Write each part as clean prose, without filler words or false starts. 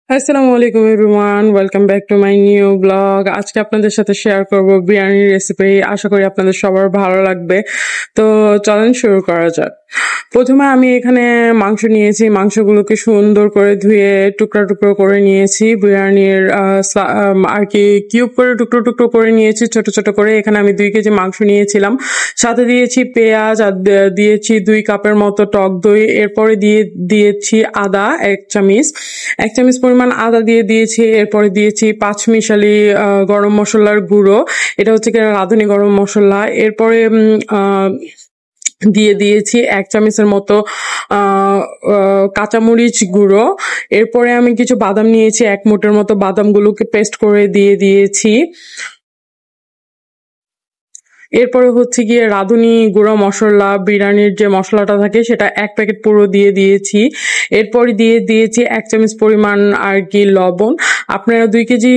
আসসালামু আলাইকুম everyone, welcome back to my new blog. আজকে আপনাদের সাথে শেয়ার করব বিরিয়ানির রেসিপি। আশা করি আপনাদের সবার ভালো লাগবে। তো চলেন শুরু করা যাক। প্রথমে আমি এখানে মাংস নিয়েছি, মাংসগুলোকে সুন্দর করে ধুয়ে টুকরো টুকরো করে নিয়েছি। বিরিয়ানির আর কি কিউব করে টুকরো টুকরো করে নিয়েছি, ছোট ছোট করে। এখানে আমি 2 কেজি মাংস নিয়েছিলাম, সাথে দিয়েছি পেঁয়াজ আর দিয়েছি 2 কাপের মতো টক দই। এরপরে দিয়েছি আদা 1 চামচ, 1 চামচ পরিমাণ আদা দিয়ে দিয়েছি। এরপরে দিয়েছি 5 মিশালি গরম মশলার গুঁড়ো, এটা হচ্ছে কি রাঁধুনি গরম মশলা। এরপরে দিয়ে দিয়েছি 1 চামচের মতো কাঁচামরিচ গুঁড়ো। এরপরে আমি কিছু বাদাম নিয়েছি, 1 মুঠের মতো, বাদামগুলোকে পেস্ট করে দিয়ে দিয়েছি। এরপরে হচ্ছে গিয়ে রাঁধুনি গুঁড়ো মশলা, বিরিয়ানির যে মশলাটা থাকে সেটা 1 প্যাকেট পুরো দিয়ে দিয়েছি। এরপরে দিয়ে দিয়েছি 1 চামচ পরিমাণ আর কি লবণ। আপনারা 2 কেজি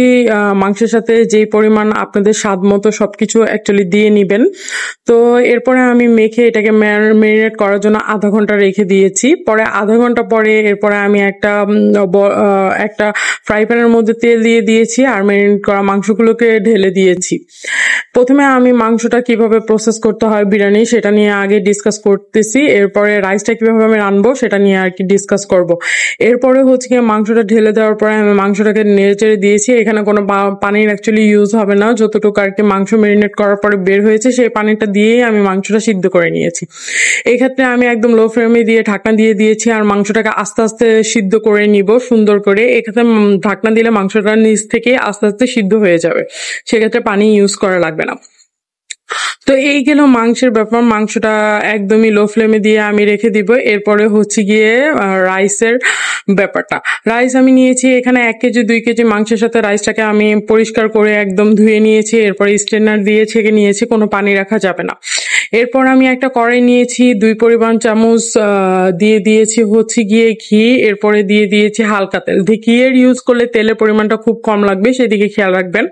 মাংসের সাথে যেই পরিমাণ আপনাদের স্বাদ মতো সবকিছু অ্যাকচুয়ালি দিয়ে নিবেন। তো এরপরে আমি মেখে এটাকে ম্যারিনেট করার জন্য আধা ঘন্টা রেখে দিয়েছি। পরে আধা ঘন্টা পরে এরপরে আমি একটা ফ্রাই প্যানের মধ্যে তেল দিয়ে দিয়েছি আর ম্যারিনেট করা মাংসগুলোকে ঢেলে দিয়েছি। প্রথমে আমি মাংসটা কিভাবে প্রসেস করতে হয় বিরিয়ানি সেটা নিয়ে আগে ডিসকাস করতেছি। এরপরে রাইসটা কিভাবে আমি রানবো সেটা নিয়ে আর কি ডিসকাস করব। এরপরে হচ্ছে কি মাংসটা ঢেলে দেওয়ার পরে আমি মাংসটাকে নেড়ে চেড়ে দিয়েছি। এখানে কোনো পানির অ্যাকচুয়ালি ইউজ হবে না, যতটুকু আর কি মাংস ম্যারিনেট করার পরে বের হয়েছে সেই পানিটা দিয়েই আমি মাংসটা সিদ্ধ করে নিয়েছি। এই ক্ষেত্রে আমি একদম লো ফ্লেমে দিয়ে ঢাকনা দিয়ে দিয়েছি আর মাংসটাকে আস্তে আস্তে সিদ্ধ করে নিব সুন্দর করে। এক্ষেত্রে ঢাকনা দিলে মাংসটা নিচ থেকে আস্তে আস্তে সিদ্ধ হয়ে যাবে, সেক্ষেত্রে পানি ইউজ করা লাগবে না। তো এই গেল মাংসের ব্যাপার। মাংসটা একদমই লো ফ্লেমে দিয়ে আমি রেখে দিব। এরপরে হচ্ছে গিয়ে রাইসের ব্যাপারটা। রাইস আমি নিয়েছি এখানে 1 কেজি 2 কেজি মাংসের সাথে রাইসটাকে আমি পরিষ্কার করে একদম ধুয়ে নিয়েছি। এরপরে স্ট্রেনার দিয়ে ছেঁকে নিয়েছি, কোনো পানি রাখা যাবে না। এরপর আমি একটা কড়াই নিয়েছি, 2 পরিমাণ চামচ দিয়ে দিয়েছি হচ্ছে গিয়ে ঘি। এরপরে দিয়ে দিয়েছি হালকা তেল। ঘিয়ের ইউজ করলে তেলের পরিমাণটা খুব কম লাগবে, সেদিকে খেয়াল রাখবেন।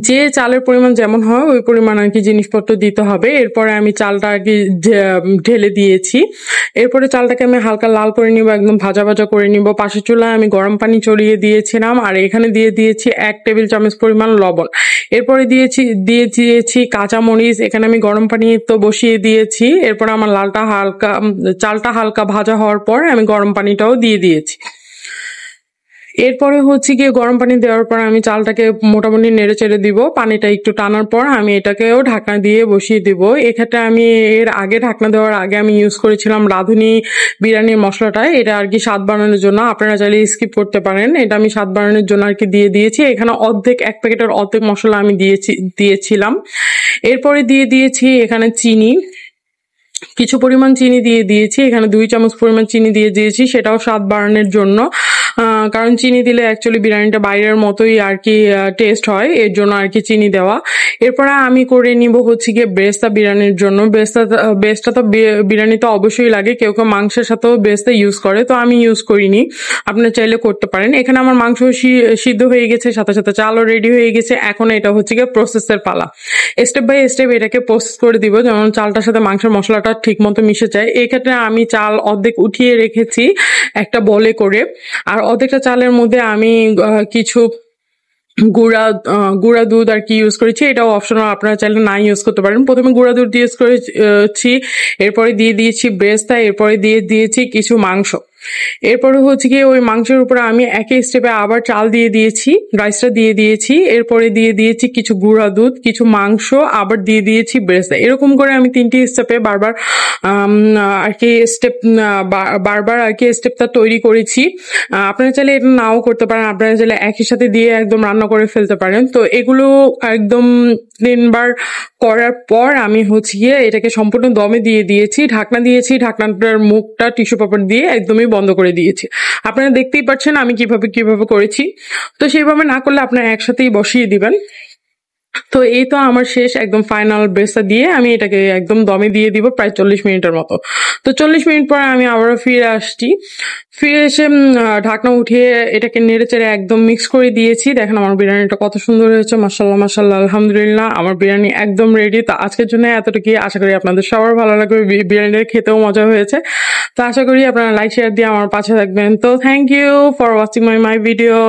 যে চালের পরিমাণ যেমন হয় ওই পরিমাণ আর কি জিনিসপত্র দিতে হবে। এরপরে আমি চালটা আর কি ঢেলে দিয়েছি। এরপরে চালটাকে আমি হালকা লাল করে নিব, একদম ভাজা ভাজা করে নিব। পাশের চুলায় আমি গরম পানি চড়িয়ে দিয়েছিলাম আর এখানে দিয়ে দিয়েছি 1 টেবিল চামচ পরিমাণ লবণ। এরপরে দিয়ে দিয়েছি কাঁচামরিচ। এখানে আমি গরম পানি তো বসিয়ে দিয়েছি। এরপরে আমার চালটা হালকা ভাজা হওয়ার পর আমি গরম পানিটাও দিয়ে দিয়েছি। এরপরে হচ্ছে গিয়ে গরম পানি দেওয়ার পর আমি চালটাকে মোটামুটি নেড়ে চেড়ে দিব। পানিটা একটু টানার পর আমি এটাকেও ঢাকনা দিয়ে বসিয়ে দিব। এক্ষেত্রে আমি এর আগে ঢাকনা দেওয়ার আগে আমি ইউজ করেছিলাম রাঁধুনি বিরিয়ানির মশলাটা। এটা আর কি স্বাদ বাড়ানোর জন্য, আপনারা চাইলে স্কিপ করতে পারেন। এটা আমি স্বাদ বাড়ানোর জন্য আর কি দিয়ে দিয়েছি। এখানে 1 প্যাকেটের অর্ধেক মশলা আমি দিয়েছিলাম। এরপরে দিয়ে দিয়েছি এখানে চিনি, কিছু পরিমাণ চিনি দিয়ে দিয়েছি। এখানে 2 চামচ পরিমাণ চিনি দিয়ে দিয়েছি, সেটাও স্বাদ বাড়ানোর জন্য। কারণ চিনি দিলে অ্যাকচুয়ালি বিরিয়ানিটা বাইরের মতোই আর কি টেস্ট হয়, এর জন্য আর কি চিনি দেওয়া। এরপরে আমি করে নিব হচ্ছে গিয়ে বেরেস্তা বিরিয়ানির জন্য। বেরেস্তা তো বিরিয়ানিতে অবশ্যই লাগে, কেউ কেউ মাংসের সাথেও বেরেস্তা ইউজ করে, তো আমি ইউজ করিনি, আপনারা চাইলে করতে পারেন। এখানে আমার মাংস সিদ্ধ হয়ে গেছে, সাথে সাথে চালও রেডি হয়ে গেছে। এখন এটা হচ্ছে গিয়ে প্রসেসের পালা। স্টেপ বাই স্টেপ এটাকে প্রসেস করে দিব, যেমন চালটার সাথে মাংসের মশলাটা ঠিক মতো মিশে যায়। এই ক্ষেত্রে আমি চাল অর্ধেক উঠিয়ে রেখেছি একটা বলে করে, আর অর্ধেকটা চালের মধ্যে আমি কিছু গুঁড়া দুধ আর কি ইউজ করেছি। এটাও অপশনাল, আপনারা চাইলে না ইউজ করতে পারেন। প্রথমে গুঁড়া দুধ ইউজ করেছি, এরপরে দিয়ে দিয়েছি বেরেস্তা, এরপরে দিয়ে দিয়েছি কিছু মাংস। এরপরে হচ্ছে গিয়ে ওই মাংসের উপরে আমি একই স্টেপে আবার চাল দিয়ে দিয়েছি, রাইসটা দিয়ে দিয়েছি। এরপরে দিয়ে দিয়েছি কিছু গুঁড়া দুধ, কিছু মাংস, আবার দিয়ে দিয়েছি বেরেস্তা। এরকম করে আমি 3টি স্টেপে বারবার আর কি বারবার আর কি স্টেপটা তৈরি করেছি। আপনারা চাইলে এটা নাও করতে পারেন, আপনারা চাইলে একই সাথে দিয়ে একদম রান্না করে ফেলতে পারেন। তো এগুলো একদম 3বার করার পর আমি হচ্ছে গিয়ে এটাকে সম্পূর্ণ দমে দিয়ে দিয়েছি, ঢাকনা দিয়েছি। ঢাকনাটার মুখটা টিস্যু পেপার দিয়ে একদমই বন্ধ করে দিয়েছি। আপনারা দেখতেই পাচ্ছেন আমি কিভাবে করেছি। তো সেইভাবে না করলে আপনারা একসাথেই বসিয়ে দিবেন। তো এই তো আমার শেষ একদম ফাইনাল ব্রেসটা দিয়ে আমি এটাকে একদম দমে দিয়ে দিব প্রায় 40 মিনিটের মতো। তো 40 মিনিট পরে আমি আবারও ফিরে আসছি। ফিরে এসে ঢাকনা উঠিয়ে এটাকে নেড়েচেড়ে একদম মিক্স করে দিয়েছি। দেখেন আমার বিরিয়ানিটা কত সুন্দর হয়েছে, মাশাআল্লাহ মাশাআল্লাহ আলহামদুলিল্লাহ। আমার বিরিয়ানি একদম রেডি। তো আজকের জন্য এতটুকুই। আশা করি আপনাদের সবার ভালো লাগবে। বিরিয়ানিটা খেতেও মজা হয়েছে। তো আশা করি আপনারা লাইক শেয়ার দিয়ে আমার পাশে থাকবেন। তো thank you for watching my video.